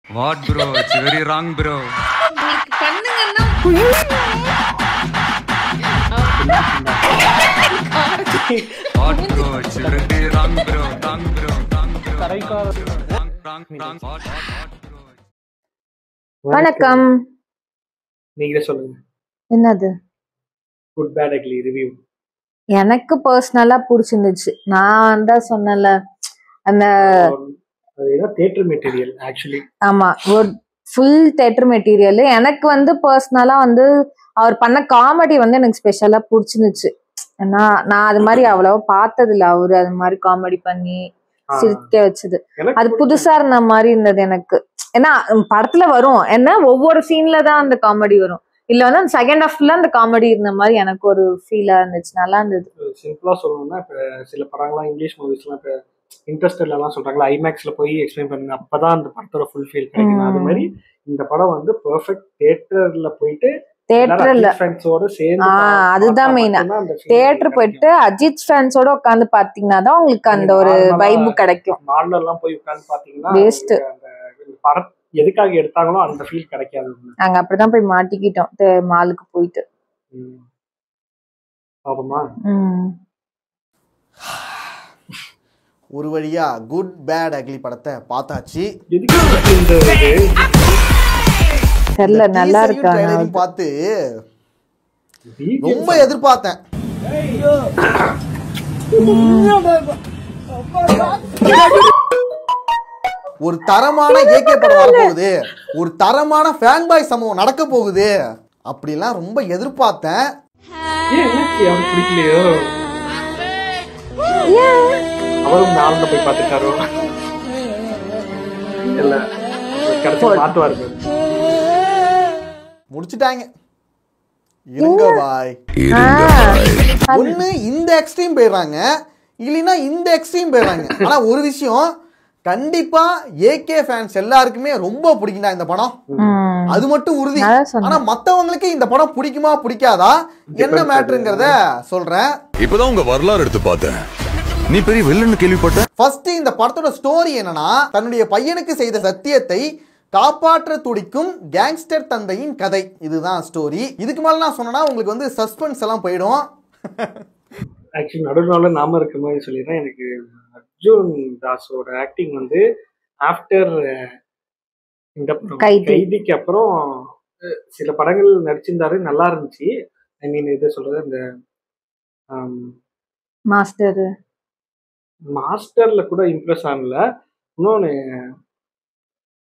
What bro? It's very wrong bro. பண்ணுங்கன்னா What bro? It's very wrong bro. Wrong bro. Wrong bro. Wrong. What bro? வணக்கம். நீங்களே சொல்லுங்க. என்னது? Good Bad Ugly review. எனக்கு பர்சனலா பிடிச்சிருந்துச்சு. நான் தான் சொன்னல அந்த அது என்ன தியேட்டர் மெட்டீரியல் ஆக்சுவலி. ஆமா, ஒரு ஃபுல் தியேட்டர் மெட்டீரியல். எனக்கு வந்து பர்சனலா வந்து அவர் பண்ண காமெடி வந்து எனக்கு ஸ்பெஷலா பிடிச்சிருந்துச்சு. ஏன்னா நான் அது மாதிரி அவ்வளவா பார்த்தது இல்ல. அவரு அது மாதிரி காமெடி பண்ணி சிரிக்க வச்சது அது புதுசா இருந்த மாதிரி இருந்தது எனக்கு. ஏன்னா படத்துல வரும் என்ன ஒவ்வொரு சீன்ல தான் அந்த காமெடி வரும், இல்ல வந்து அந்த செகண்ட் ஹாஃப்ல அந்த காமெடி இருந்த மாதிரி எனக்கு ஒரு ஃபீலா இருந்துச்சு. நல்லா இருந்தது. சிம்பிளா சொல்லணும்னா இப்ப சில படங்கள்லாம் இங்கிலீஷ் மூவிஸ்லாம் இப்ப இன்ட்ரெஸ்டட்ல எல்லாம் சொல்றாங்களா ஐமேக்ஸ்ல போய் எக்ஸ்பிளைன் பண்ணுங்க அப்பதான் அந்த படத்தோட ஃபுல் ஃபீல் கிடைக்கும். அது மாதிரி இந்த படம் வந்து பெர்ஃபெக்ட் தியேட்டர்ல போயிட்டு தியேட்டர்ல ஃப்ரெண்ட்ஸோட சேர்ந்து அதுதான் மெயினா. தியேட்டர் போயிட்டு அஜித் ஃபேன்ஸோட உட்காந்து பாத்தீங்கன்னா தான் உங்களுக்கு அந்த ஒரு வைப் கிடைக்கும். மால்ல எல்லாம் போய் உட்காந்து பாத்தீங்கன்னா வேஸ்ட். அந்த படம் எதுக்காக எடுத்தாங்களோ அந்த ஃபீல் கிடைக்காது. நாங்க அப்படிதான் போய் மாட்டிக்கிட்டோம் மாலுக்கு போயிட்டு. பாப்போமா? ஒரு வழியா குட் பேட் அக்லி படத்தை பார்த்தாச்சு. தெரியல, நல்லா இருக்காங்க. பார்த்து ரொம்ப எதிர்பார்த்தேன். ஒரு தரமான ஏகே படம் வரப்போகுது, ஒரு தரமான ஃபேன் பாய் சம்பவம் நடக்க போகுது அப்படிலாம் ரொம்ப எதிர்பார்த்தேன். பிடிக்கலையோ? அவரும் நாள்ல போய் பார்த்துட்டாரோ இல்ல கடைசி மாத்துவாரு. முடிச்சுட்டாங்க. இருங்க பாய். ஒண்ணு இந்த எக்ஸ்ட்ரீம் போயிடுறாங்க, இல்லைன்னா இந்த எக்ஸ்ட்ரீம் போயிடுறாங்க. ஆனா ஒரு விஷயம் கண்டிப்பா ஏகே ஃபேன்ஸ் எல்லாருக்குமே ரொம்ப பிடிக்கும்டா இந்த படம், அது மட்டும் உறுதி. ஆனா மத்தவங்களுக்கு இந்த படம் பிடிக்குமா பிடிக்காதா என்ன மேட்டருங்கிறத சொல்றேன். இப்பதான் உங்க வரலாறு எடுத்து பார்த்தேன். நீ பெரிய வில்லன்னு கேள்விப்பட்ட. ஃபர்ஸ்ட் இந்த படத்தோட ஸ்டோரி என்னன்னா, தன்னுடைய பையனுக்கு செய்த சத்தியத்தை காப்பாற்ற துடிக்கும் கேங்ஸ்டர் தந்தையின் கதை. இதுதான் ஸ்டோரி. இதுக்கு மேல நான் சொன்னா உங்களுக்கு வந்து சஸ்பென்ஸ் எல்லாம் போயிடும். ஆக்சுவலி நடுநாள நாம இருக்க மாதிரி சொல்லிடுறேன். எனக்கு அர்ஜுன் தாஸோட ஆக்டிங் வந்து ஆஃப்டர் இந்த கைதிக்கு அப்புறம் சில படங்கள் நடிச்சிருந்தாரு, நல்லா இருந்துச்சு. ஐ மீன் இதை சொல்றது இந்த மாஸ்டர்ல கூட இம்ப்ரெஸ் ஆகல. இன்னொன்னு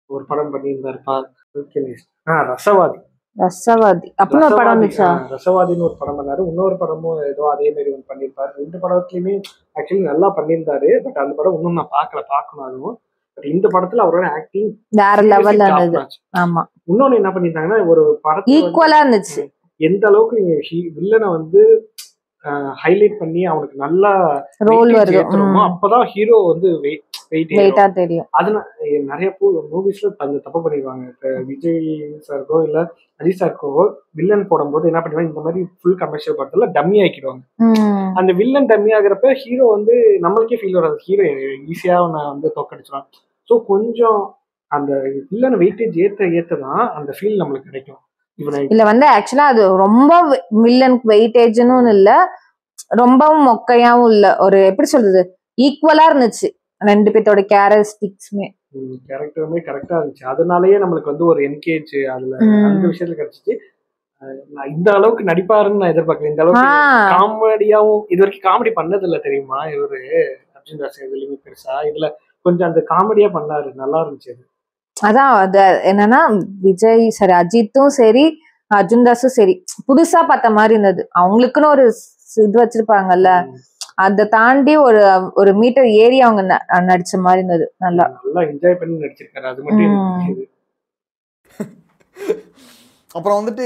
ஒரு படம் பண்ணியிருந்தாருப்பா, ரசவாதி அப்படின்னு ஒரு படம் வந்துச்சா? ரசவாதின்னு ஒரு படம் பண்ணாரு. இன்னொரு படமும் ஏதோ அதே மாதிரி ஒன்று பண்ணியிருப்பாரு. ரெண்டு படத்துலயுமே ஆக்சுவலி நல்லா பண்ணியிருந்தாரு. பட் அந்த படம் இன்னும் நான் பார்க்கணும். அதுவும் பட் இந்த படத்துல அவரோட ஆக்டிங் வேற லெவல்ல இருந்துச்சு. ஆமா, இன்னொன்னு என்ன பண்ணிருந்தாங்கன்னா ஒரு படத்துல ஈக்குவலா இருந்துச்சு. எந்த அளவுக்கு நீங்க வில்லனை வந்து ஹைலைட் பண்ணி அவனுக்கு நல்லா ரோல் வருது அப்பதான் ஹீரோ வந்து வெயிட்டா தெரியும். அது நிறைய மூவிஸ்ல அந்த தப்பு பண்ணிடுவாங்க. இப்ப விஜய் சாருக்கோ இல்ல அஜித் சாருக்கோ வில்லன் போடும்போது என்ன பண்ணுவாங்க, இந்த மாதிரி ஃபுல் கமர்ஷியல் படத்துல டம்மி ஆக்கிடுவாங்க. அந்த வில்லன் டம்மி ஆகுறப்ப ஹீரோ வந்து நம்மளுக்கே ஃபீல் வராது, ஹீரோ ஈஸியா நான் வந்து தோக்கடிச்சிடுவான். ஸோ கொஞ்சம் அந்த வில்லன் வெயிட்டேஜ் ஏத்ததான் அந்த ஃபீல் நம்மளுக்கு கிடைக்கும். இல்ல வந்து ஆக்சுவலா அது ரொம்ப வில்லனுக்கு வெயிட்டேஜ்னு இல்ல, ரொம்பவும் மொக்கையாவும் இல்ல, ஒரு எப்படி சொல்றது ஈக்குவலா இருந்துச்சு. ரெண்டு பேர்த்தோட கேரக்டருமே கரெக்டா இருந்துச்சு. அதனாலயே நம்மளுக்கு வந்து ஒரு என்கேஜ் அதுல அந்த விஷயத்துல கிடைச்சிச்சு. இந்த அளவுக்கு நடிப்பாருன்னு நான் எதிர்பார்க்கல. இந்த அளவுக்கு காமெடியாவும் இது வரைக்கும் காமெடி பண்ணது இல்ல தெரியுமா இவரு அர்ஜுன் தாஸ். இதுலயுமே பெருசா இதுல கொஞ்சம் அந்த காமெடியா பண்ணாரு, நல்லா இருந்துச்சு அது. அதான் அது என்னன்னா விஜய் சரி, அஜித்தும் சரி, அர்ஜுன் தாஸும் சரி புதுசா பார்த்த மாதிரி இருந்தது. அவங்களுக்குன்னு ஒரு இது வச்சிருப்பாங்கல்ல, அதை தாண்டி ஒரு மீட்டர் ஏறி அவங்க நடிச்ச மாதிரி இருந்தது. நல்லா என்ஜாய் பண்ணி நடிச்சிருக்காரு. அது மட்டும் அப்புறம் வந்துட்டு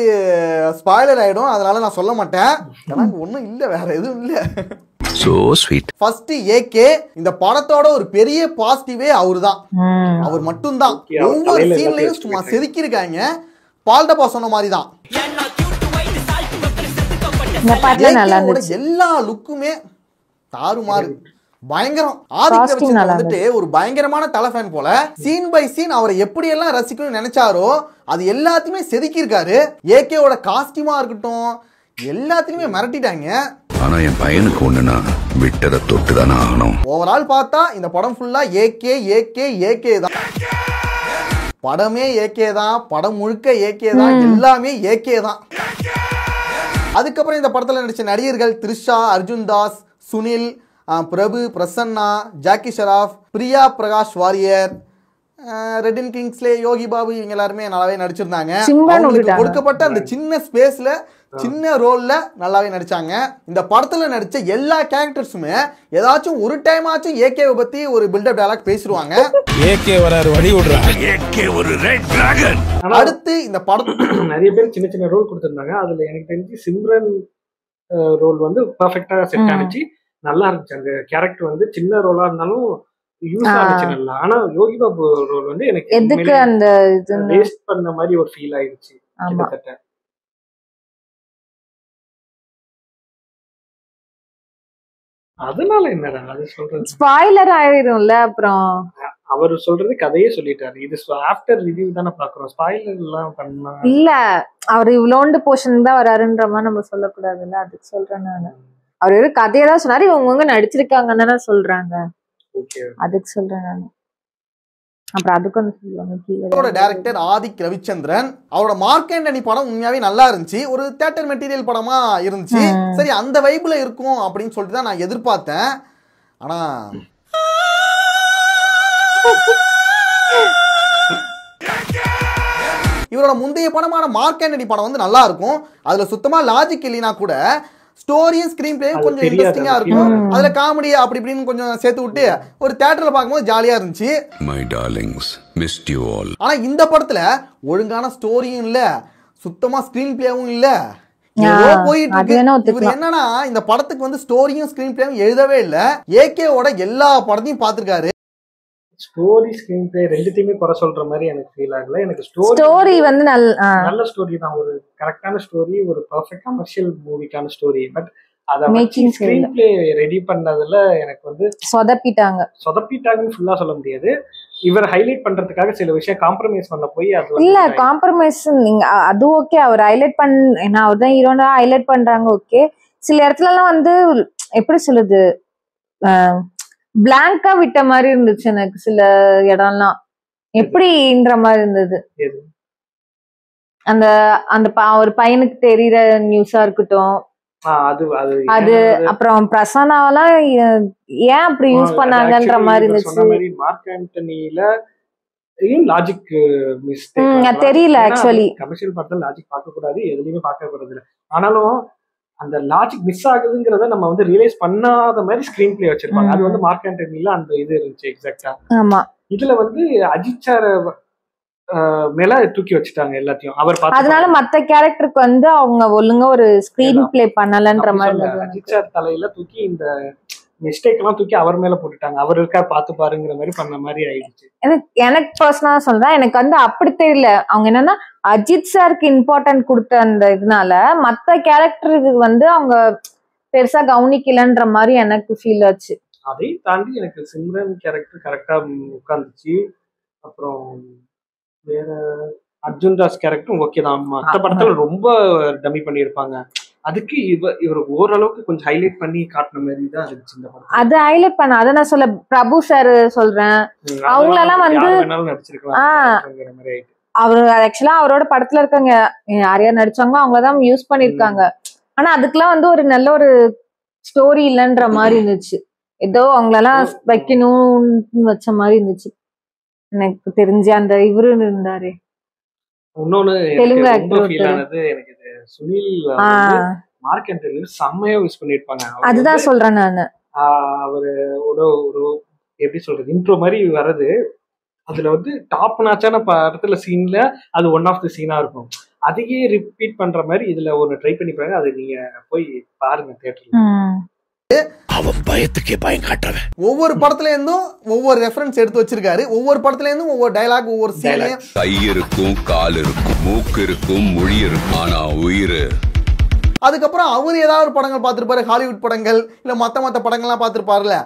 ஸ்பாயிலர் ஆயிடும், அதனால நான் சொல்ல மாட்டேன். எனக்கு ஒன்றும் இல்லை, வேற எதுவும் இல்லை. So sweet. ஃபர்ஸ்ட் ஏகே இந்த படத்தோட ஒரு பெரிய பாசிட்டிவே அவர்தான், அவர் மட்டும்தான். ஒவ்வொரு சீன்லயும் சும்மா செதுக்கிருக்காங்க. பால்டப்பா சொன்ன மாதிரி தான் எல்லா லுக்குமே தாறுமாறு. பயங்கரம். ஆதித்ய ரவிச்சந்திரன் வந்துட்டு ஒரு பயங்கரமான தலை ஃபேன் போல. சீன் பை சீன் அவரை எப்படியெல்லாம் ரசிக்கணும்னு நினைச்சாரோ அது எல்லாத்தையுமே செதுக்கியிருக்காரு. ஏகேவோட காஸ்டியூமா இருக்கட்டும் எல்லாத்தையுமே மிரட்டிட்டாங்க. ஆனா என் பையனுக்கு ஒண்ணுனா விட்டதை தொட்டுதானே ஆகணும். ஓவரால் பார்த்தா இந்த படம் ஃபுல்லா ஏகே ஏகே ஏகே தான். படமே ஏகே தான், படம் முழுக்க ஏகே தான், எல்லாமே ஏகே தான். அதுக்கப்புறம் இந்த படத்தில் நடிச்ச நடிகர்கள் த்ரிஷா, அர்ஜுன் தாஸ், சுனில், பிரபு, பிரசன்னா, ஜாக்கி ஷராஃப், பிரியா பிரகாஷ் வாரியர், ரெடின் கிங்ஸ்லே, யோகி பாபு இவங்க எல்லாருமே நல்லாவே நடிச்சிருந்தாங்க. அவங்களுக்கு கொடுக்கப்பட்ட அந்த சின்ன ஸ்பேஸ்ல சின்ன ரோல்ல நல்லாவே நடிச்சாங்க. இந்த படத்துல நடிச்ச எல்லா கேரக்டர்ஸுமே ஏதாச்சும் ஒரு டைம் ஆச்சும் ஏகேவை பத்தி ஒரு பில்டப் டயலாக் பேசிடுவாங்க. ஏகே வராரு வடி விடுறாங்க. ஏகே ஒரு ரெட் டிராகன். அடுத்து இந்த படத்துல நிறைய பேர் சின்ன சின்ன ரோல் கொடுத்திருந்தாங்க. அதுல எனக்கு தெரிஞ்சு சிம்ரன் ரோல் வந்து பெர்ஃபெக்ட்டா செட் ஆனிச்சு, நல்லா இருந்துச்சு. அந்த கேரக்டர் வந்து சின்ன ரோலா இருந்தாலும் யூஸ் ஆனிச்சு நல்லா. ஆனா யோகி பாபு ரோல் வந்து எனக்கு எதுக்கு அந்த வேஸ்ட் பண்ண மாதிரி ஒரு ஃபீல் ஆயிடுச்சு கிட்டத்தட்ட. அதனால என்னடா அது சொல்றது ஸ்பாயிலர் ஆயிடும்ல. அப்புறம் அவர் சொல்றது கதையே சொல்லிட்டாரு. இது ஆஃப்டர் ரிவ்யூ தானே பாக்குறோம். ஸ்பாயிலர் எல்லாம் பண்ணா இல்ல, அவர் இவ்வளோண்டு போர்ஷன் தான் வராருன்ற மாதிரி நம்ம சொல்லக்கூடாதுல்ல, அதுக்கு சொல்றேன் நான். அவர் வெறும் கதையை தான் சொன்னாரு, இவங்க நடிச்சிருக்காங்கன்னு தானே சொல்றாங்க, அதுக்கு சொல்றேன் நான். அப்புறம் அதுக்கு வந்து சொல்லுவாங்க டைரக்டர் ஆதித்ய ரவிச்சந்திரன். அவரோட மார்க் ஆண்டனி படம் உண்மையாவே நல்லா இருந்துச்சு, ஒரு தியேட்டர் மெட்டீரியல் படமா இருந்துச்சு. சரி அந்த வைப்ல இருக்கும் அப்படின்னு சொல்லிட்டு தான் நான் எதிர்பார்த்தேன். ஆனா இவரோட முந்தைய படமான மார்க் ஆண்டனி படம் வந்து நல்லா இருக்கும். அதுல சுத்தமா லாஜிக் இல்லைனா கூட ஸ்டோரியும் ஸ்கிரீன் பிளேயும் கொஞ்சம் இன்ட்ரெஸ்டிங்கா இருக்கும். அதுல காமெடி அப்படி இப்படின்னு கொஞ்சம் சேர்த்து விட்டு ஒரு தியேட்டர்ல பார்க்கும்போது ஜாலியா இருந்துச்சு. My darlings, missed you all. ஆனா இந்த படத்துல ஒழுங்கான ஸ்டோரியும் இல்ல, சுத்தமா ஸ்கிரீன் பிளேவும் இல்ல, போயிட்டு இருக்கு. என்னன்னா இந்த படத்துக்கு வந்து ஸ்டோரியும் ஸ்கிரீன் பிளேயும் எழுதவே இல்ல. ஏகேவோட எல்லா படத்தையும் பார்த்திருக்காரு. ஸ்டோரி ஸ்கிரீன் பிளே ரெண்டுத்தையுமே குறை சொல்ற மாதிரி எனக்கு ஃபீல் ஆகல. எனக்கு ஸ்டோரி வந்து நல்ல ஸ்டோரி தான், ஒரு கரெக்டான ஸ்டோரி, ஒரு பெர்ஃபெக்ட் கமர்ஷியல் மூவிக்கான ஸ்டோரி. பட் அத மேக்கிங் ஸ்கிரீன் பிளே ரெடி பண்ணதுல எனக்கு வந்து சொதப்பிட்டாங்கன்னு ஃபுல்லா சொல்ல முடியாது. இவர் ஹைலைட் பண்றதுக்காக சில விஷயம் காம்ப்ரமைஸ் பண்ண போய் அது இல்ல காம்ப்ரமைஸ் நீங்க அது ஓகே, அவர் ஹைலைட் ஏன்னா அவர் தான் ஹீரோனா ஹைலைட் பண்றாங்க ஓகே. சில இடத்துல எல்லாம் வந்து எப்படி சொல்லுது பிளாங்கா விட்ட மாதிரி இருந்துச்சு எனக்கு. சில இடம்லாம் எப்படின்ற மாதிரி இருந்தது. அந்த அந்த ஒரு பையனுக்கு தெரியற நியூஸா இருக்கட்டும், அது அப்புறம் பிரசன்னாவெல்லாம் ஏன் அப்படி யூஸ் பண்ணாங்கன்ற மாதிரி இருந்துச்சு. மார்க் ஆண்டனில லாஜிக் மிஸ்டேக் தெரியல. ஆக்சுவலி கமர்ஷியல் படத்துல லாஜிக் பார்க்க கூடாது, எதுலயுமே பார்க்க கூடாது இல்லை. ஆனாலும் அந்த லாஜிக் மிஸ் ஆகுதுங்கிறத நம்ம வந்து ரியலைஸ் பண்ணாத மாதிரி ஸ்கிரீன் பிளே வச்சிருப்பாங்க. அது வந்து மார்க் ஆண்டனில அந்த இது இருந்துச்சு எக்ஸாக்டா. ஆமா, இதுல வந்து அஜித் சார் மேல தூக்கி வச்சுட்டாங்க எல்லாத்தையும். அவர் அதனால மத்த கேரக்டருக்கு வந்து அவங்க ஒழுங்கா ஒரு ஸ்கிரீன் பிளே பண்ணலன்ற மாதிரி அஜித் சார் தலையில தூக்கி இந்த மிஸ்டேக் எல்லாம் தூக்கி அவர் மேல போட்டுட்டாங்க. அவர் இருக்கா பாத்து பாருங்கிற மாதிரி பண்ண மாதிரி ஆயிடுச்சு. எனக்கு பர்சனலா சொல்றேன், எனக்கு வந்து அப்படி தெரியல. அவங்க என்னன்னா அஜித் சாருக்கு இம்பார்ட்டன்ட் கொடுத்த அந்த இதனால மத்த கேரக்டருக்கு வந்து அவங்க பெருசா கவனிக்கலன்ற மாதிரி எனக்கு ஃபீல் ஆச்சு. அதையும் தாண்டி எனக்கு சிம்ரன் கேரக்டர் கரெக்டா உட்கார்ந்துச்சு. அப்புறம் வேற அர்ஜுன் தாஸ் கேரக்டரும் ஓகே தான். மற்ற படத்துல ரொம்ப டம்மி பண்ணியிருப்பாங்க. அதுக்கு இவர் ஓரளவுக்கு கொஞ்சம் ஹைலைட் பண்ணி காட்டின மாதிரி தான் இருந்துச்சு இந்த படம். அது ஹைலைட் பண்ண அதை நான் சொல்ல பிரபு சார் சொல்றேன், அவங்களெல்லாம் வந்து அவரு ஆக்சுவலா அவரோட படத்துல இருக்காங்க யார் யார் நடிச்சாங்களோ அவங்களதான் யூஸ் பண்ணிருக்காங்க. ஆனா அதுக்கெல்லாம் வந்து ஒரு நல்ல ஒரு ஸ்டோரி இல்லைன்ற மாதிரி இருந்துச்சு. ஏதோ அவங்களெல்லாம் வைக்கணும்னு வச்ச மாதிரி இருந்துச்சு எனக்கு தெரிஞ்சு. அந்த இவரு இருந்தாரு இன்னொன்னு தெலுங்கு ஆக்டர் எனக்கு சுனில் மார்க் ஆண்டனி செம்மையா யூஸ் பண்ணிருப்பாங்க. அதுதான் சொல்றேன் நானு. அவரு ஒரு எப்படி சொல்றது இன்ட்ரோ மாதிரி வர்றது, அதுல வந்து டாப் நாச்சான படத்துல சீன்ல அது ஒன் ஆஃப் தி சீனா இருக்கும். அதையே ரிப்பீட் பண்ற மாதிரி இதுல ஒன்னு ட்ரை பண்ணி பாருங்க. அது நீங்க போய் பாருங்க தியேட்டர்ல. அவன் பயத்துக்கே பயம் காட்டுறவன். ஒவ்வொரு படத்துல இருந்தும் ஒவ்வொரு ரெஃபரன்ஸ் எடுத்து வச்சிருக்காரு. ஒவ்வொரு படத்துல இருந்தும் ஒவ்வொரு டயலாக், ஒவ்வொரு சீன். கை இருக்கும், கால் இருக்கும், மூக்கு இருக்கும், மொழி இருக்கும், ஆனா உயிர். அதுக்கப்புறம் அவர் ஏதாவது ஒரு படங்கள் பார்த்திருப்பாரு, ஹாலிவுட் படங்கள் இல்ல மத்த படங்கள்லாம் பார்த்திருப்பாருல.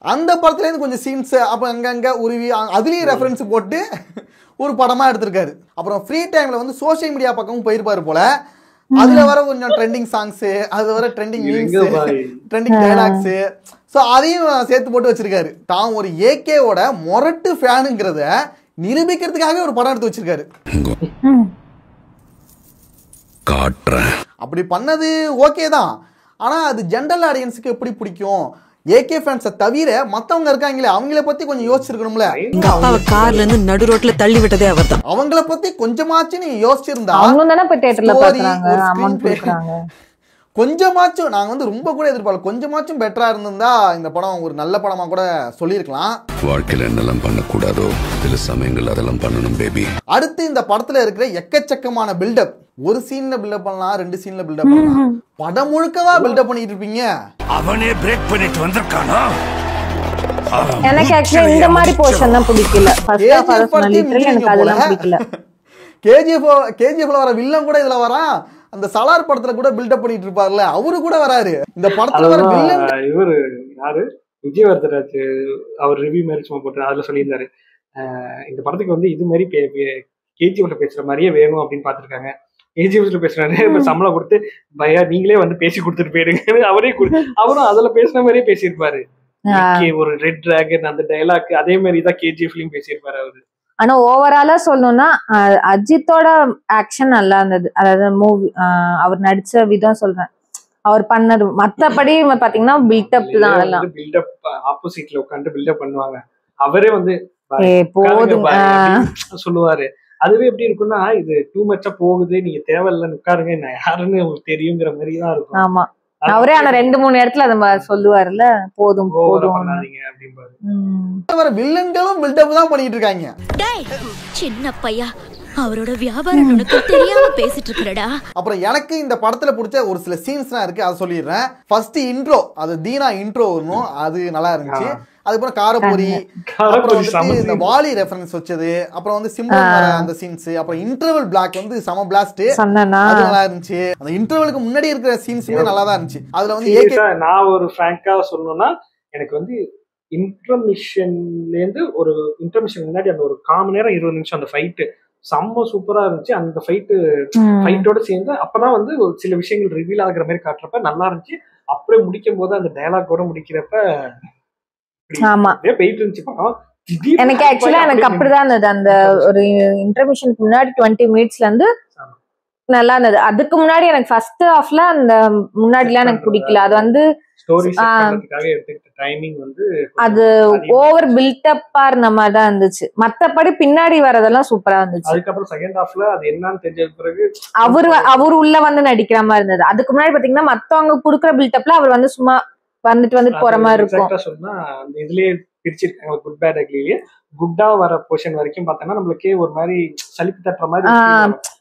அந்த படத்துலேருந்து கொஞ்சம் சீன்ஸ் அப்போ அங்கங்கே உருவி அதுலேயும் ரெஃபரன்ஸ் போட்டு ஒரு படமாக எடுத்திருக்காரு. அப்புறம் ஃப்ரீ டைமில் வந்து சோஷியல் மீடியா பக்கமும் போயிருப்பாரு போல. அதுல வர கொஞ்சம் ட்ரெண்டிங் சாங்ஸ், அது வர ட்ரெண்டிங் ட்ரெண்டிங் டைலாக்ஸ், ஸோ அதையும் சேர்த்து போட்டு வச்சிருக்காரு. தான் ஒரு ஏகேவோட மொரட்டு ஃபேனுங்கிறத நிரூபிக்கிறதுக்காக ஒரு படம் எடுத்து வச்சிருக்காரு. அப்படி பண்ணது ஓகே தான், ஆனா அது ஜென்ரல் ஆடியன்ஸுக்கு எப்படி பிடிக்கும்? ஏகே ஃபேன்ஸை தவிர மத்தவங்க இருக்காங்களே அவங்கள பத்தி கொஞ்சம் யோசிச்சிருக்கணும்ல. எங்க அப்பாவை கார்ல இருந்து நடு ரோட்ல தள்ளி விட்டதே அவர்தான். அவங்கள பத்தி கொஞ்சமாச்சும் நீ யோசிச்சிருந்தா அவங்க தானே போய் தியேட்டர்ல பாக்குறாங்க, அமௌண்ட் கொடுக்குறாங்க. கொஞ்சமாச்சும் நாங்க வந்து ரொம்ப கூட எதிர்பார்க்கல, கொஞ்சமாச்சும் பெட்டரா இருந்திருந்தா இந்த படம் ஒரு நல்ல படமா கூட சொல்லியிருக்கலாம். வாழ்க்கையில என்னெல்லாம் பண்ணக்கூடாதோ சில சமயங்கள் அதெல்லாம் பண்ணணும் பேபி. அடுத்து இந்த படத்துல இருக்கிற எக்கச்சக்கமான பில்டப், ஒரு சீன்ல பில்டப் பண்ணலாம், 2 சீன்ல பில்டப் பண்ணலாம், படம் முழுக்கவா பில்டப் பண்ணிட்டு இருப்பீங்க. அவனே பிரேக் பண்ணிட்டு வந்திருக்கானோ. எனக்கு ஆக்சுவலி இந்த மாதிரி போர்ஷன் தான் பிடிக்கல. ஃபர்ஸ்ட் ஆஃப் ஆல் லிட்டரலி எனக்கு அதெல்லாம் பிடிக்கல. கேஜிஎஃப்ல வர வில்லன் கூட இதுல வரான். அந்த சலார் படத்துல கூட பில்டப் பண்ணிட்டு இருப்பார்ல, அவரு கூட வராரு. இந்த படத்துல வர வில்லன் இவரு யாரு, விஜயவர்தராஜ், அவர் ரிவ்யூ மாதிரி சும்மா போட்டு அதுல சொல்லியிருந்தாரு, இந்த படத்துக்கு வந்து இது மாதிரி கேஜிஎஃப்ல பேசுற மாதிரியே வேணும் அப்படின்னு பாத்துருக்காங்க. கேஜிஎஃப்ல பேசுறாரு, சம்பளம் கொடுத்து பையா நீங்களே வந்து பேசி கொடுத்துட்டு போயிடுங்க அவரும் அதுல பேசுற மாதிரியே பேசியிருப்பாரு. ஒரு ரெட் டிராகன் அந்த டைலாக் அதே மாதிரிதான் கேஜிஎஃப்லயும் பேசியிருப்பாரு அவரு. ஆனா ஓவராலா சொல்லணும்னா அஜித்தோட ஆக்ஷன் நல்லா இருந்தது. அதாவது மூவி அவர் நடிச்ச விதம் சொல்றேன், அவர் பண்ணது. மத்தபடி பாத்தீங்கன்னா பில்டப் தான், அதெல்லாம் பில்டப் ஆப்போசிட்ல உட்காந்து பில்டப் பண்ணுவாங்க. அவரே வந்து போதும் சொல்லுவாரு. அதுவே எப்படி இருக்கும்னா, இது டூ மச்சா போகுது, நீங்க தேவையில்லைன்னு உட்காருங்க, நான் யாருன்னு உங்களுக்கு தெரியுங்கிற மாதிரி தான் இருக்கும். ஆமா, அவரே ஆனா 2-3 இடத்துல அத சொல்லுவாருல்ல, போதும் போதும் அப்படிம்பாரு. வில்லன்களும் பில்டப் தான் பண்ணிட்டு இருக்காங்க. சின்ன பையா, அவரோட வியாபாரம் உனக்கு தெரியாம பேசிட்டு இருக்கறடா. அப்புறம் எனக்கு இந்த படத்துல பிடிச்ச ஒரு சில சீன்ஸ்லாம் இருக்கு, அதை சொல்லிடுறேன். ஃபர்ஸ்ட் இன்ட்ரோ, அது தீனா இன்ட்ரோ வரணும், அது நல்லா இருந்துச்சு. அதுக்கப்புறம் காரப்பொரி, அப்புறம் இந்த வாலி ரெஃபரன்ஸ் வச்சது, அப்புறம் வந்து சிம்பிள் அந்த சீன்ஸ், அப்புறம் இன்டர்வல் பிளாக் வந்து சம பிளாஸ்ட், அது நல்லா இருந்துச்சு. அந்த இன்டர்வலுக்கு முன்னாடி இருக்கிற சீன்ஸுமே நல்லா தான் இருந்துச்சு. அதுல வந்து நான் ஒரு ஃப்ராங்கா சொல்லணும்னா, எனக்கு வந்து இன்டர்மிஷன்ல இருந்து ஒரு இன்டர்மிஷன் முன்னாடி அந்த ஒரு 1/4 மணி நேரம் 20 நிமிஷம் அந்த ஃபைட் செம்ம சூப்பரா இருந்துச்சு. அந்த ஃபைட்டோட சேர்ந்து அப்பதான் வந்து ஒரு சில விஷயங்கள் ரிவீல் ஆகிற மாதிரி காட்டுறப்ப நல்லா இருந்துச்சு. அப்படியே முடிக்கும் போது அந்த டயலாக்கோட முடிக்கிறப்ப போயிட்டு இருந்துச்சு படம். எனக்கு ஆக்சுவலா எனக்கு அப்படிதான் இருந்தது. அந்த ஒரு இன்டர்மிஷனுக்கு முன்னாடி 20 மினிட்ஸ்ல இருந்து நல்லா இருந்தது. அதுக்கு முன்னாடி எனக்கு ஃபர்ஸ்ட் ஹாஃப்ல அந்த முன்னாடிலாம் எனக்கு பிடிக்கல. அது வந்து அது ஓவர் பில்டப்பா இருந்த மாதிரி தான் இருந்துச்சு. மத்தபடி பின்னாடி வரதெல்லாம் சூப்பரா இருந்துச்சு. அதுக்கப்புறம் செகண்ட் ஹாஃப்ல அது என்னன்னு தெரிஞ்ச பிறகு அவரு உள்ள வந்து நடிக்கிற மாதிரி இருந்தது. அதுக்கு முன்னாடி பாத்தீங்கன்னா மத்தவங்க குடுக்குற பில்டப்ல அவர் வந்து சும்மா வந்துட்டு போற மாதிரி இருக்கும். சொன்னா அந்த இதுலயே பிரிச்சிருக்காங்க குட் பேட் அக்லியே. குட்டா வர போர்ஷன் வரைக்கும் பார்த்தோம்னா நம்மளுக்கே ஒரு மாதிரி சலிப்பு தட்டுற மாதிரி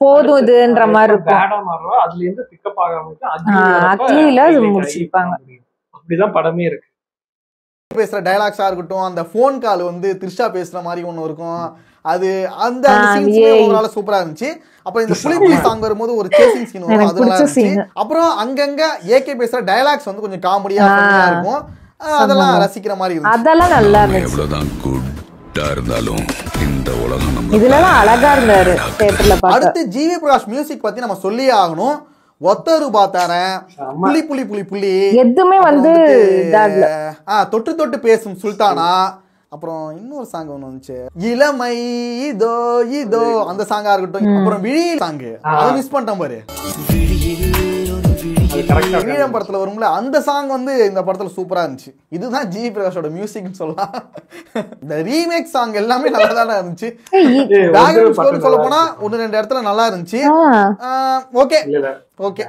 போதும் இதுன்ற மாதிரி இருக்கும். பேடா மாறும், அதுல இருந்து பிக்கப் ஆகாம அக்லில முடிச்சிருப்பாங்க. அப்படிதான் படமே இருக்கு. பேசுற டயலாக்ஸா இருக்கட்டும், அந்த போன் கால் வந்து திரிஷா பேசுற மாதிரி ஒண்ணு இருக்கும், அது அந்த சீன்ஸ்மே ஓவரால சூப்பரா இருந்துச்சு. அப்புறம் இந்த புலிபுலி சாங் வரும்போது ஒரு சேசிங் சீன் வரும், அது நல்லா இருந்துச்சு. அப்புறம் அங்கங்க ஏகே பேசுற டயலாக்ஸ் வந்து கொஞ்சம் காமெடியா இருக்கும், அதெல்லாம் ரசிக்கிற மாதிரி இருந்துச்சு. அதெல்லாம் நல்லா இருந்துச்சு. எவ்வளவுதான் குட்டா இருந்தாலும் இந்த உலகம் நம்ம இதெல்லாம் அழகா இருந்தாரு தியேட்டர்ல பார்க்க. அடுத்து ஜிவி பிரகாஷ் மியூசிக் பத்தி நம்ம சொல்லியே ஆகணும். ஒத்தரு பாத்தாரன், புலி புலி புலி புலி எதுவுமே வந்து தொட்டு தொட்டு பேசும் சுல்தானா, அப்புறம் இன்னொரு சாங் ஒண்ணு வந்துச்சு, இளமை இதோ இதோ, அந்த சாங்கா இருக்கட்டும். அப்புறம் விழி சாங், அதை மிஸ் பண்ணிட்டேன் பாரு. ஈழம் படத்துல வரும்ல அந்த சாங் வந்து இந்த படத்துல சூப்பரா இருந்துச்சு. இதுதான் ஜிவி பிரகாஷோட மியூசிக்னு சொல்லலாம். இந்த ரீமேக் சாங் எல்லாமே நல்லா தானே இருந்துச்சு. பேக்ரவுண்ட் ஸ்கோர் சொல்ல போனா 1-2 இடத்துல நல்லா இருந்துச்சு. Okay okay,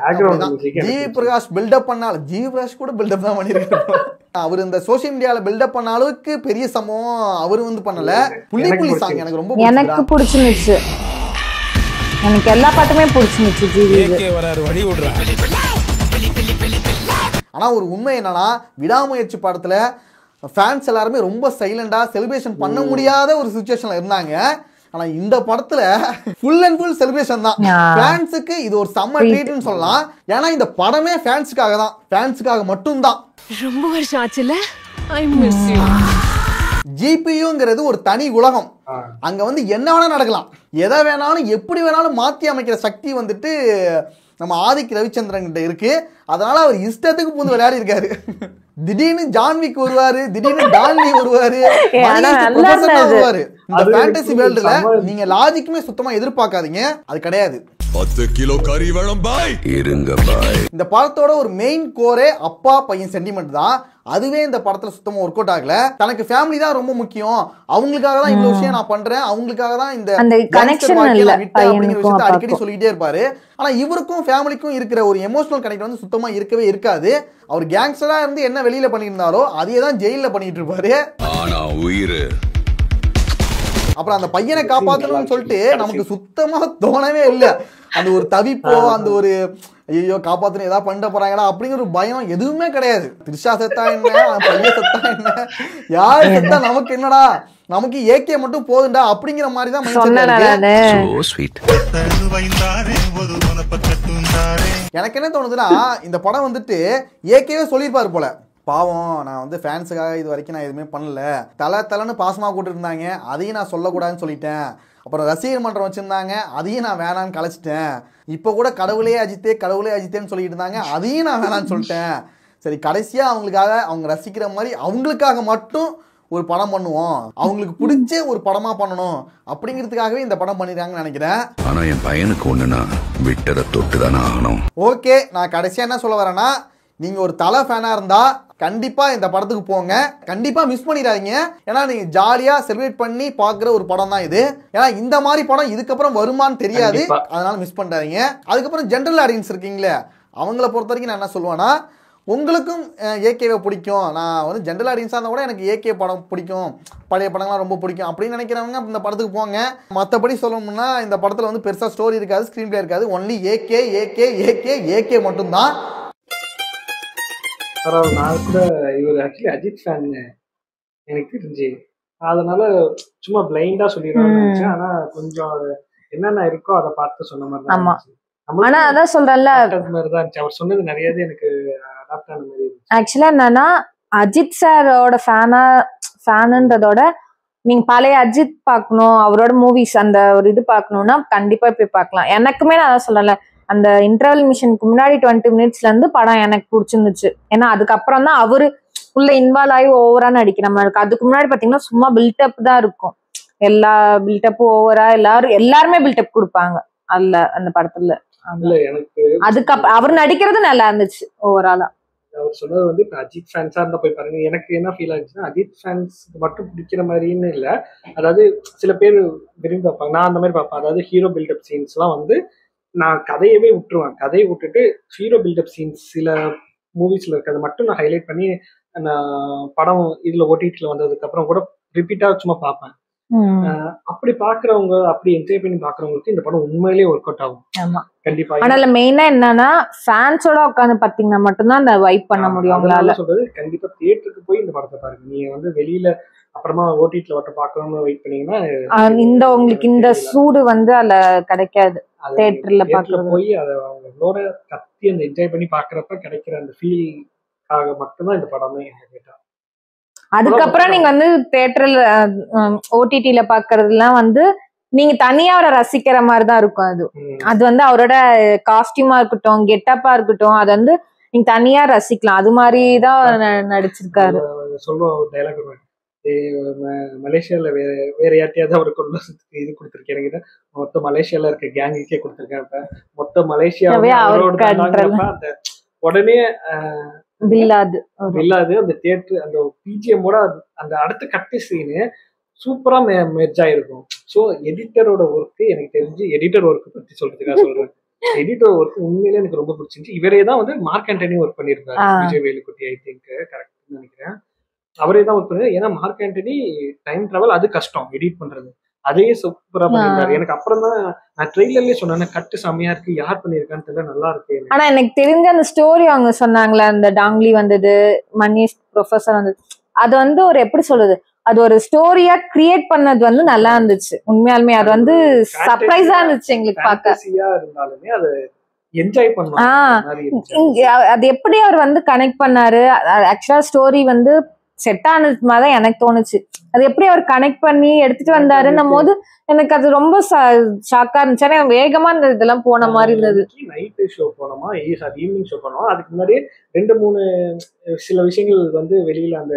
GV Prakash buildup பண்ணாலும் ஜிவி பிரகாஷ் கூட பில்டப் தான் பண்ணிருக்காரு. அவர் இந்த சோசியல் மீடியால பில்டப் பண்ண அளவுக்கு பெரிய சம்பவம் அவரு வந்து பண்ணல. புலி புலி சாங் எனக்கு ரொம்ப பிடிச்சிருந்துச்சு. எனக்கு எல்லா பாட்டுமே பிடிச்சிருந்துச்சு. ஜிவி வராரு வழி விடுறாரு. ஆனா ஒரு உண்மை என்னன்னா, விடாமுயற்சி படத்துல ஃபேன்ஸ் எல்லாருமே ரொம்ப சைலண்டா செலிப்ரேஷன் பண்ண முடியாத ஒரு சிச்சுவேஷன்ல இருந்தாங்க. ஆனா இந்த படத்துல ஃபுல் அண்ட் ஃபுல் செலிப்ரேஷன் தான். ஃபேன்ஸுக்கு இது ஒரு செம்ம ட்ரீட்னு சொல்லலாம். ஏன்னா இந்த படமே ஃபேன்ஸுக்காக தான், ஃபேன்ஸுக்காக மட்டும் தான். ரொம்ப வருஷம் ஆச்சுல. ஜிபியூங்கிறது ஒரு தனி உலகம். அங்க வந்து என்ன வேணா நடக்கலாம், எதை வேணாலும் எப்படி வேணாலும் மாத்தி அமைக்கிற சக்தி வந்துட்டு நம்ம ஆதிக் ரவிச்சந்திரன் கிட்ட இருக்கு. அதனால அவர் இஷ்டத்துக்கு பூந்து விளையாடி இருக்காரு. திடீர்னு ஜான்விக் வருவாரு, திடீர்னு டான்லி வருவாரு, வருவாரு. இந்த ஃபேண்டசி வேர்ல்டுல நீங்க லாஜிக்குமே சுத்தமா எதிர்பார்க்காதீங்க, அது கிடையாது. 10 கிலோ கறி வேணும் பாய். இருங்க பாய். இந்த படத்தோட ஒரு மெயின் கோரே அப்பா பையன் சென்டிமெண்ட் தான். அதுவே இந்த படத்துல சுத்தமா ஒர்க் அவுட் ஆகல. தனக்கு ஃபேமிலி தான் ரொம்ப முக்கியம், அவங்களுக்காக தான் இவ்வளவு விஷயம் நான் பண்றேன், அவங்களுக்காக தான் இந்த கனெக்ஷன் அப்படிங்கிற விஷயத்தை அடிக்கடி சொல்லிக்கிட்டே இருப்பாரு. ஆனா இவருக்கும் ஃபேமிலிக்கும் இருக்கிற ஒரு எமோஷனல் கனெக்ட் வந்து சுத்தமா இருக்கவே இருக்காது. அவர் கேங்ஸ்டரா இருந்து என்ன வெளியில பண்ணியிருந்தாரோ அதையே தான் ஜெயில பண்ணிட்டு இருப்பாரு. ஆனா உயிர் அப்புறம் அந்த பையனை காப்பாற்றணும்னு சொல்லிட்டு நமக்கு சுத்தமா தோணவே இல்லை. அந்த ஒரு தவிப்போ, அந்த ஒரு ஐயோ காப்பாத்தணும் ஏதாவது பண்ண போறாங்களா அப்படிங்கிற ஒரு பயம் எதுவுமே கிடையாது. த்ரிஷா செத்தா என்ன, பையன் செத்தா என்ன, யாரு செத்தா நமக்கு என்னடா, நமக்கு ஏகே மட்டும் போதுண்டா அப்படிங்கிற மாதிரி தான் எனக்கு என்ன தோணுதுன்னா, இந்த படம் வந்துட்டு ஏகேவே சொல்லியிருப்பாரு போல, பாவம் நான் வந்து ஃபேன்ஸுக்காக இது வரைக்கும் நான் எதுவுமே பண்ணல, தலைன்னு பாசமாக கூட்டிருந்தாங்க, அதையும் நான் சொல்லக்கூடாதுன்னு சொல்லிட்டேன். அப்புறம் ரசிகர் மன்றம் வச்சுருந்தாங்க, அதையும் நான் வேணான்னு கலைச்சிட்டேன். இப்போ கூட கடவுளே அஜித்தேன்னு சொல்லிட்டு இருந்தாங்க, அதையும் நான் வேணான்னு சொல்லிட்டேன். சரி கடைசியாக அவங்களுக்காக, அவங்க ரசிக்கிற மாதிரி அவங்களுக்காக மட்டும் ஒரு படம் பண்ணுவோம், அவங்களுக்கு பிடிச்ச ஒரு படமா பண்ணணும் அப்படிங்கிறதுக்காகவே இந்த படம் பண்ணிடுறாங்கன்னு நினைக்கிறேன். ஆனா என் பையனுக்கு ஒண்ணுனா விட்டரை தொட்டு தானே ஆகணும். ஓகே, நான் கடைசியாக என்ன சொல்ல வரேன்னா, நீங்க ஒரு தலை ஃபேனா இருந்தா கண்டிப்பா இந்த படத்துக்கு போங்க, கண்டிப்பா மிஸ் பண்ணிடாதீங்க. ஏன்னா நீங்க ஜாலியா செலிப்ரேட் பண்ணி பாக்குற ஒரு படம் தான் இது. ஏன்னா இந்த மாதிரி படம் இதுக்கப்புறம் வருமானு தெரியாது, அதனால மிஸ் பண்ணிடாதீங்க. அதுக்கப்புறம் ஜென்ரல் ஆடியன்ஸ் இருக்கீங்களே, அவங்கள பொறுத்த வரைக்கும் நான் என்ன சொல்லுவேன்னா, உங்களுக்கும் ஏகேவை பிடிக்கும், நான் வந்து ஜென்ரல் ஆடியன்ஸாக இருந்தால் கூட எனக்கு ஏகே படம் பிடிக்கும், பழைய படங்கள்லாம் ரொம்ப பிடிக்கும் அப்படின்னு நினைக்கிறவங்க இந்த படத்துக்கு போங்க. மற்றபடி சொல்லணும்னா இந்த படத்தில் வந்து பெருசாக ஸ்டோரி இருக்காது, ஸ்க்ரீன் பிளே இருக்காது, ஒன்லி ஏகே மட்டும்தான். நான் கூட இவர் ஆக்சுவலி அஜித் ஃபேன் எனக்கு தெரிஞ்சு, அதனால சும்மா பிளைண்டா சொல்லிடுவாங்க. ஆனா கொஞ்சம் என்னென்ன இருக்கோ அதை பார்த்து சொன்ன மாதிரி தான். ஆனா அதான் சொல்றேன்ல, அவர் சொன்னது நிறைய எனக்கு அடாப்ட் ஆன மாதிரி. ஆக்சுவலா என்னன்னா, அஜித் சாரோட ஃபேனுன்றதோட நீங்க பழைய அஜித் பார்க்கணும், அவரோட மூவிஸ் அந்த ஒரு இது பார்க்கணும்னா கண்டிப்பா போய் பார்க்கலாம். எனக்குமே நான் அதான் சொல்றேன்ல, அந்த இன்டர்வல் மிஷனுக்கு முன்னாடி 20 மினிட்ஸ்ல இருந்து படம் எனக்கு பிடிச்சிருந்துச்சு. ஏன்னா அதுக்கப்புறம் தான் அவரு உள்ள இன்வால்வ் ஆகி ஓவரா நடிக்கிற மாதிரி இருக்கு. அதுக்கு முன்னாடி பாத்தீங்கன்னா சும்மா பில்டப் தான் இருக்கும், எல்லா பில்டப்பும் ஓவரா எல்லாருமே பில்டப் கொடுப்பாங்க அதுல அந்த படத்துல. அதுக்கப்புறம் அவர் நடிக்கிறது நல்லா இருந்துச்சு ஓவராலா. அவர் சொன்னது வந்து இப்ப அஜித் ஃபேன்ஸா இருந்தா போய் பாருங்க. எனக்கு என்ன ஃபீல் ஆச்சுன்னா, அஜித் ஃபேன்ஸ்க்கு மட்டும் பிடிக்கிற மாதிரின்னு இல்லை, அதாவது சில பேர் விரும்பி பார்ப்பாங்க, நான் அந்த மாதிரி பார்ப்பேன். அதாவது ஹீரோ பில்டப் சீன்ஸ் எல்லாம் வந்து நான் கதையவே விட்டுருவேன், கதையை விட்டுட்டு ஹீரோ பில்டப் சீன்ஸ் சில மூவிஸ்ல இருக்கிறத மட்டும் நான் ஹைலைட் பண்ணி நான் படம் இதுல ஓடிடில வந்ததுக்கு அப்புறம் கூட ரிப்பீட்டா சும்மா பார்ப்பேன். அப்படி பாக்குறவங்க, அப்படி என்ஜாய் பண்ணி பாக்குறவங்களுக்கு இந்த படம் உண்மையிலேயே ஒர்க் அவுட் ஆகும் கண்டிப்பா. ஆனா மெயினா என்னன்னா, ஃபேன்ஸோட உட்காந்து பாத்தீங்கன்னா மட்டும்தான் அந்த வைப் பண்ண முடியும் உங்களால. சொல்றது கண்டிப்பா தியேட்டருக்கு போய் இந்த படத்தை பாருங்க. நீங்க வந்து வெளியில அப்புறமா ஓடிடில வட்ட பாக்கணும்னு வெயிட் பண்ணீங்கன்னா இந்த உங்களுக்கு இந்த சூடு வந்து அதுல கிடைக்காது. தியேட்டர்ல பாக்குறது போய் அதை அவங்களோட கத்தி அந்த என்ஜாய் பண்ணி பாக்குறப்ப கிடைக்கிற அந்த ஃபீல்காக மட்டும்தான் இந்த படமே. அதுக்கப்புறம் நீங்க வந்து தியேட்டர்ல ஓடிடில பாக்குறதுலாம் வந்து நீங்க தனியா அவரை ரசிக்கிற மாதிரிதான் இருக்கும். அது வந்து அவரோட காஸ்டியூமா இருக்கட்டும், கெட்டப்பா இருக்கட்டும், அது வந்து நீங்க தனியா ரசிக்கலாம். அது மாதிரிதான் நடிச்சிருக்காரு. சொல்லுவோம் ஒரு டைலாக், மலேசியால வேற யார்ட்டையாவது அவர் கொண்டு இது கொடுத்துருக்கேன், மொத்த மலேசியால இருக்க கேங்குக்கே கொடுத்துருக்கேன். இப்ப மொத்த மலேசியாவே அந்த உடனே வில்லாது அந்த தியேட்டர் அந்த பிஜிஎம்மோட அந்த அடுத்த கட்டு சீனு சூப்பரா மெர்ஜ் ஆயிருக்கும். ஸோ எடிட்டரோட ஒர்க்கு எனக்கு தெரிஞ்சு, எடிட்டர் ஒர்க் பத்தி சொல்றதுக்காக சொல்றேன், எடிட்டர் ஒர்க் உண்மையிலே எனக்கு ரொம்ப பிடிச்சிருந்துச்சு. இவரே தான் வந்து மார்க் ஆண்டனி ஒர்க் பண்ணியிருக்காரு, விஜய் வேலுக்குட்டி ஐ திங்க் கரெக்ட்னு நினைக்கிறேன், அவரே தான் ஒர்க் பண்ணாரு. ஏன்னா மார்க் ஆண்டனி டைம் டிராவல் அது கஷ்டம் எடிட் பண்றது, அதையே சூப்பரா பண்ணிருக்காரு. எனக்கு அப்புறம் தான் நான் ட்ரெய்லர்லயே சொன்னேன், கட்டு செம்மையா இருக்கு, யார் பண்ணிருக்கான்னு தெரியல, நல்லா இருக்கு. ஆனா எனக்கு தெரிஞ்ச அந்த ஸ்டோரி அவங்க சொன்னாங்களே, அந்த டாங்லி வந்தது, மணிஷ் ப்ரொஃபசர் வந்தது, அது வந்து ஒரு எப்படி சொல்றது, அது ஒரு ஸ்டோரியா கிரியேட் பண்ணது வந்து நல்லா இருந்துச்சு. உண்மையாலுமே அது வந்து சர்ப்ரைஸா இருந்துச்சு எங்களுக்கு பார்க்க. இருந்தாலுமே அது என்ஜாய் பண்ணலாம். அது எப்படி அவர் வந்து கனெக்ட் பண்ணாரு. ஆக்சுவலா ஸ்டோரி வந்து செட் ஆனது மாதிரிதான் எனக்கு தோணுச்சு. அது எப்படி அவர் கனெக்ட் பண்ணி எடுத்துட்டு வந்தாருன்னும் போது எனக்கு அது ரொம்ப ஷாக்கா இருந்துச்சு. ஏன்னா வேகமா இந்த இதெல்லாம் போன மாதிரி இருந்தது. நைட் ஷோ போனோமா, ஈவினிங் ஷோ போனோமா, அதுக்கு முன்னாடி 2-3 சில விஷயங்கள் வந்து வெளியில அந்த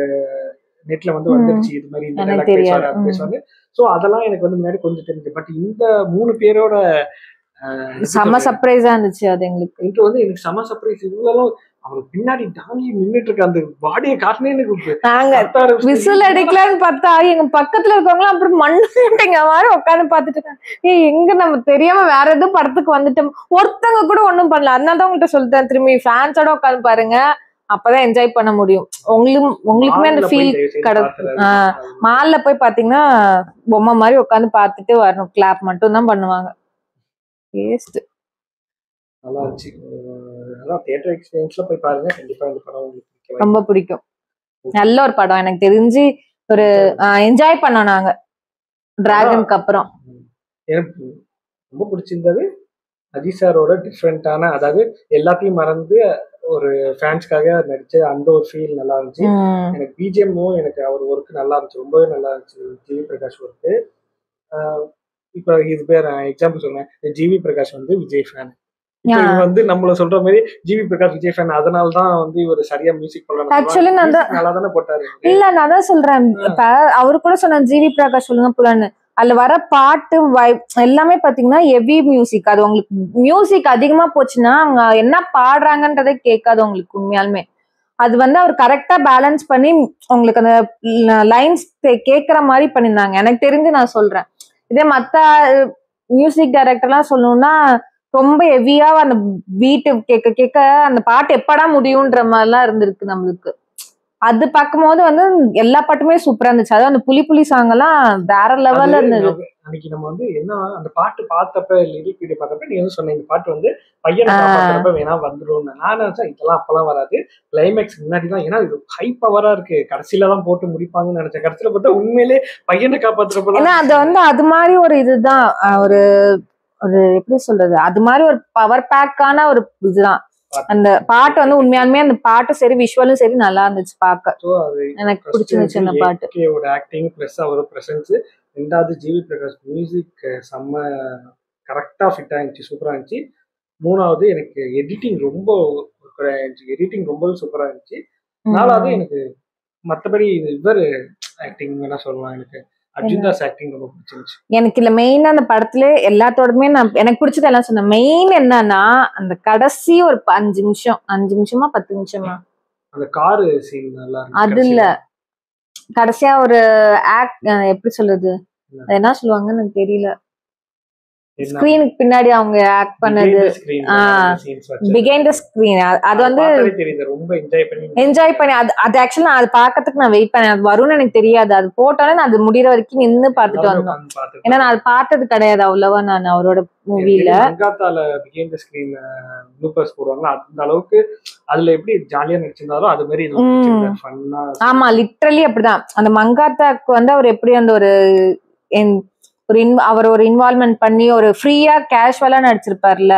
நெட்ல வந்து வந்துருச்சு. இது மாதிரி இந்த எனக்கு தெரியாது. பேசுவாங்க. சோ அதெல்லாம் எனக்கு வந்து முன்னாடி கொஞ்சம் தெரிஞ்சு. பட் இந்த 3 பேரோட செம சர்ப்ரைஸா இருந்துச்சு அது எங்களுக்கு. இது வந்து எனக்கு செம சர்ப்ரைஸ். இவ்வளவு அவர் பின்னாடி தாங்கி நின்றுட்டு இருக்க அந்த பாடியை காட்டினே எனக்கு நாங்க விசில் அடிக்கலான்னு பார்த்தா எங்க பக்கத்துல இருக்கவங்களாம் அப்புறம் மண்ணுங்க மாதிரி உட்காந்து பாத்துட்டு இருக்காங்க. எங்க நம்ம தெரியாம வேற எதுவும் படத்துக்கு வந்துட்டோம். ஒருத்தவங்க கூட ஒண்ணும் பண்ணல. அதனாலதான் உங்கள்கிட்ட சொல்லிட்டேன், திரும்பி ஃபேன்ஸோட உட்காந்து பாருங்க, அப்பதான் என்ஜாய் பண்ண முடியும். உங்களுக்குமே அந்த ஃபீல் கிடைக்கும். மால்ல போய் பாத்தீங்கன்னா பொம்மை மாதிரி உட்காந்து பாத்துட்டு வரணும். கிளாப் மட்டும் தான் பண்ணுவாங்க. நல்லா இருந்துச்சு. அதான் தியேட்டர் எக்ஸ்பீரியன்ஸ்ல போய் பாருங்க, கண்டிப்பா இந்த படம் உங்களுக்கு ரொம்ப பிடிக்கும். நல்ல ஒரு படம். எனக்கு தெரிஞ்சு ஒரு என்ஜாய் பண்ணோம் நாங்க டிராகனுக்கு அப்புறம். எனக்கு ரொம்ப பிடிச்சிருந்தது அஜித் சாரோட டிஃப்ரெண்டான, அதாவது எல்லாத்தையும் மறந்து ஒரு ஃபேன்ஸ்க்காக நடிச்ச அந்த ஒரு ஃபீல் நல்லா இருந்துச்சு. எனக்கு பிஜிஎம்மும் எனக்கு அவர் ஒர்க்கு நல்லா இருந்துச்சு, ரொம்பவே நல்லா இருந்துச்சு. GV Prakash work. இப்போ இது பேர் எக்ஸாம்பிள் சொன்னேன், ஜிவி பிரகாஷ் வந்து விஜய் ஃபேன். வந்து நம்மள சொல்ற மாதிரி ஜிவி பிரகாஷ் விஜய் ஃபேன், அதனாலதான் வந்து இவர் சரியா மியூசிக் போடலாம். ஆக்சுவலி நான் நல்லா தானே போட்டாரு. இல்ல நான் தான் சொல்றேன், இப்ப அவரு கூட சொன்ன ஜிவி பிரகாஷ் சொல்லுங்க புலன்னு, அதுல வர பாட்டு எல்லாமே பாத்தீங்கன்னா ஹெவி மியூசிக். அது உங்களுக்கு மியூசிக் அதிகமா போச்சுன்னா அவங்க என்ன பாடுறாங்கன்றதே கேட்காது உங்களுக்கு உண்மையாலுமே. அது வந்து அவர் கரெக்டா பேலன்ஸ் பண்ணி உங்களுக்கு அந்த லைன்ஸ் கேட்கற மாதிரி பண்ணிருந்தாங்க எனக்கு தெரிஞ்சு. நான் சொல்றேன், இதே மத்த மியூசிக் டைரக்டர்லாம் சொல்லணும்னா ரொம்ப ஹெவியா அந்த பீட்டு கேட்க கேட்க அந்த பாட்டு எப்படா முடியும்ன்ற மாதிரிலாம் இருந்திருக்கு நம்மளுக்கு. அது பார்க்கும்போது வந்து எல்லா பாட்டுமே சூப்பரா இருந்துச்சு. அதாவது அந்த புலி சாங் எல்லாம் வேற லெவல்ல இருந்தது. அன்னைக்கு நம்ம வந்து என்ன அந்த பாட்டு பார்த்தப்ப லிரிக் வீடியோ பார்த்தப்ப நீ வந்து சொன்ன இந்த பாட்டு வந்து பையனை காப்பாத்துறப்ப வேணா வந்துடும். நான் நினைச்சேன் இதெல்லாம் அப்பெல்லாம் வராது, கிளைமேக்ஸ் முன்னாடிதான், ஏன்னா இது ஹை பவரா இருக்கு, கடைசியில தான் போட்டு முடிப்பாங்கன்னு நினைச்சேன். கடைசியில பார்த்தா உண்மையிலே பையனை காப்பாத்துறப்ப. ஏன்னா அது வந்து அது மாதிரி ஒரு இதுதான், ஒரு ஒரு எப்படி சொல்றது, அது மாதிரி ஒரு பவர் பேக்கான ஒரு இதுதான் அந்த பாட்டு வந்து. உண்மையாலுமே அந்த பாட்டு சரி, விஷுவலும் சரி நல்லா இருந்துச்சு பார்க்க. எனக்கு பிடிச்சிருந்துச்சு அந்த பாட்டு. ஆக்டிங் பிளஸ் அவர் பிரசன்ஸ். ரெண்டாவது ஜிவி பிரகாஷ் மியூசிக் செம்ம கரெக்டா ஃபிட் ஆயிருந்துச்சு, சூப்பரா இருந்துச்சு. மூணாவது எனக்கு எடிட்டிங் ரொம்ப சூப்பரா இருந்துச்சு. நாலாவது எனக்கு மற்றபடி இவர் ஆக்டிங் வேணா சொல்லலாம், எனக்கு அர்ஜுன்தாஸ் ஆக்டிங் ரொம்ப பிடிச்சிருந்துச்சு. எனக்கு இல்ல மெயினா அந்த படத்துல எல்லாத்தோடமே நான் எனக்கு பிடிச்சது எல்லாம் சொன்னேன். மெயின் என்னன்னா அந்த கடைசி ஒரு 5 நிமிஷமா 10 நிமிஷமா அந்த கார் சீன் நல்லா இருக்கு. அது இல்ல, கடைசியா ஒரு எப்படி சொல்றது, என்ன சொல்லுவாங்கன்னு எனக்கு தெரியல. ஸ்கிரீனுக்கு பின்னாடி அவங்க ஆக்ட் பண்ணது, பிஹைண்ட் தி ஸ்கிரீன். அது வந்து ரொம்ப என்ஜாய் பண்ணி அது ஆக்சுவலா அது பாக்கிறதுக்கு நான் வெயிட் பண்ணேன். அது வரும்னு எனக்கு தெரியாது. அது போட்டாலே நான் அது முடிகிற வரைக்கும் நின்று பார்த்துட்டு வந்தோம். ஏன்னா நான் அது பார்த்தது கிடையாது அவ்வளவா நான் அவரோட மூவில. பிஹைண்ட் தி ஸ்கிரீன் ப்ளூப்பர்ஸ் போடுவாங்க, அந்த அளவுக்கு அதுல எப்படி ஜாலியா நடிச்சிருந்தாரோ அது மாதிரி ஃபன்னா. ஆமா, லிட்டரலி அப்படிதான். அந்த மங்காத்தாக்கு வந்து அவர் எப்படி அந்த ஒரு அவர் ஒரு இன்வால்வ்மெண்ட் பண்ணி ஒரு ஃப்ரீயா கேஷுவலா நடிச்சிருப்பார்ல,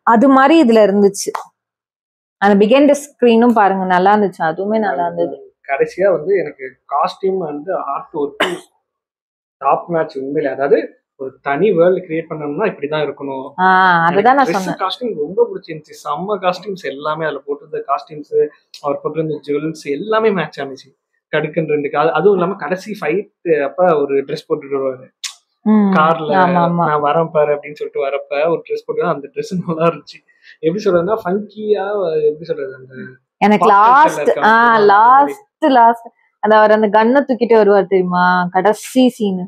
அது மாதிரி இதுல இருந்துச்சு. அந்த பிஹைண்ட் தி ஸ்கிரீனும் பாருங்க நல்லா இருந்துச்சு, அதுவுமே நல்லா இருந்தது. கடைசியா வந்து எனக்கு காஸ்டியூம் வந்து ஆர்ட் ஒர்க் டாப் மேட்ச் உண்மையில. அதாவது ஒரு தனி வேர்ல்ட் கிரியேட் பண்ணணும்னா இப்படிதான் இருக்கணும். அதுதான் நான் சொன்னேன். காஸ்டியூம் ரொம்ப பிடிச்சிருந்துச்சு, செம்ம காஸ்டியூம்ஸ் எல்லாமே. அதுல போட்டிருந்த காஸ்டியூம்ஸ், அவர் போட்டிருந்த ஜுவல்ஸ் எல்லாமே மேட்ச் ஆனிச்சு. கடுக்குன்னு 2 கால். அதுவும் இல்லாம கடைசி ஃபைட் அப்ப ஒரு ட்ரெஸ் போட்டுட்டு வருவாரு கார்ல, நான் வரேன் பாரு அப்படின்னு சொல்லிட்டு வரப்ப ஒரு ட்ரெஸ் போட்டு, அந்த ட்ரெஸ் நல்லா இருந்துச்சு. எப்படி சொல்றதுன்னா ஃபங்கியா, எப்படி சொல்றது, அந்த எனக்கு லாஸ்ட் அந்த அவர் அந்த கன்னை தூக்கிட்டு வருவார் தெரியுமா, கடைசி சீன்.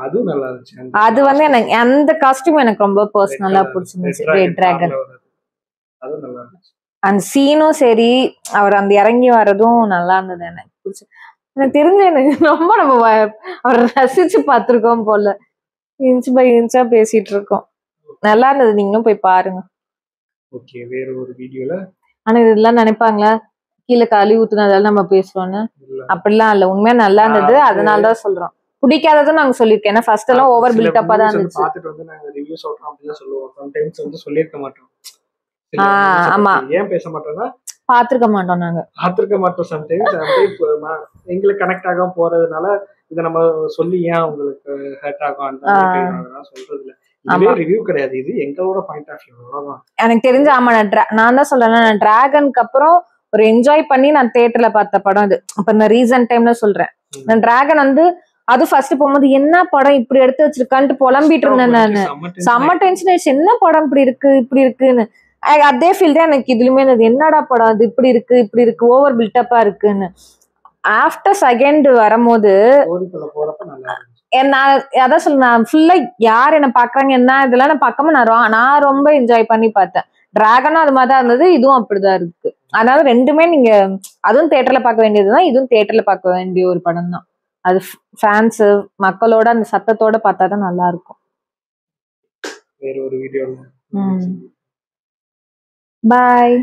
அதுவும் நல்லா இருந்துச்சு. அது வந்து எனக்கு அந்த காஸ்டியூம் எனக்கு ரொம்ப பர்சனலா பிடிச்சிருந்துச்சு. ரெட் டிராகன் அதுவும் நல்லா இருந்துச்சு. அந்த சீனும் சரி, அவர் அந்த இறங்கி வர்றதும் நல்லா இருந்தது. எனக்கு பிடிச்சி, எனக்கு தெரிஞ்ச எனக்கு ரொம்ப நம்ம அவரை ரசிச்சு பார்த்துருக்கோம் போல. இன்ச் பை இன்ச்சா பேசிட்டு இருக்கோம். நல்லா இருந்தது, நீங்களும் போய் பாருங்க. ஓகே, வேற ஒரு வீடியோல. ஆனா இதெல்லாம் நினைப்பாங்களா கீழே காலி ஊத்துனதால நம்ம பேசுறோம்னு? அப்படிலாம் இல்ல, உண்மையா நல்லா இருந்தது. அதனாலதான் சொல்றோம். பிடிக்காததும் நாங்க சொல்லிருக்கேன். ஏன்னா ஃபர்ஸ்ட் எல்லாம் ஓவர் பில்டப்பா தான் இருந்துச்சு. பார்த்துட்டு வந்து நாங்க ரிவ்யூ சொல்றோம் அப்படிதான் சொல்லுவோம். சம்டைம்ஸ் வந்து சொல்லிருக்க மாட்டோம். ஆமா, ஏன் பேச மாட்டோம்னா பாத்துருக்க மாட்டோம் நாங்க. பார்த்துருக்க மாட்டோம். சம்டைம்ஸ் எங்களுக்கு கனெக்ட் ஆகாம போறதுனால இதை நம்ம சொல்லி ஏன் உங்களுக்கு ஹர்ட் ஆகும் அந்த மாதிரி சொல்றது இல்லை. இதுவே ரிவ்யூ கிடையாது, இது எங்களோட பாயிண்ட் ஆஃப் வியூ. அவ்வளவுதான் எனக்கு தெரிஞ்ச. ஆமா, நான் தான் சொல்றேன், நான் டிராகனுக்கு அப்புறம் ஒரு என்ஜாய் பண்ணி நான் தியேட்டர்ல பார்த்த படம் இது. அப்ப இந்த ரீசன்ட் டைம்ல சொல்றேன். நான் டிராகன் வந்து அது ஃபர்ஸ்ட் போகும்போது என்ன படம் இப்படி எடுத்து வச்சிருக்கான்ட்டு புலம்பிட்டு இருந்தேன் நானு. செம்ம டென்ஷன் ஆயிடுச்சு, என்ன படம் இப்படி இருக்குன்னு. அதே ஃபீல் தான் எனக்கு இதுலயுமே இருந்தது. என்னடா படம் அது இப்படி இருக்கு ஓவர் பில்டப்பா இருக்குன்னு. ஆஃப்டர் செகண்ட் வரும்போது நான் அதான் சொல்ல, நான் ஃபுல்லா யார் என்ன பாக்குறாங்க என்ன இதெல்லாம் நான் பார்க்காம நான் ரொம்ப என்ஜாய் பண்ணி பார்த்தேன். டிராகனும் அது மாதிரிதான் இருந்தது, இதுவும் அப்படிதான் இருக்கு. அதனால ரெண்டுமே நீங்க அதுவும் தியேட்டர்ல பார்க்க வேண்டியதுதான், இதுவும் தியேட்டர்ல பார்க்க வேண்டிய ஒரு படம் தான். அது ஃபேன்ஸ் மக்களோட அந்த சத்தத்தோட பார்த்தாதான் நல்லா இருக்கும். வேற ஒரு வீடியோல பாய்.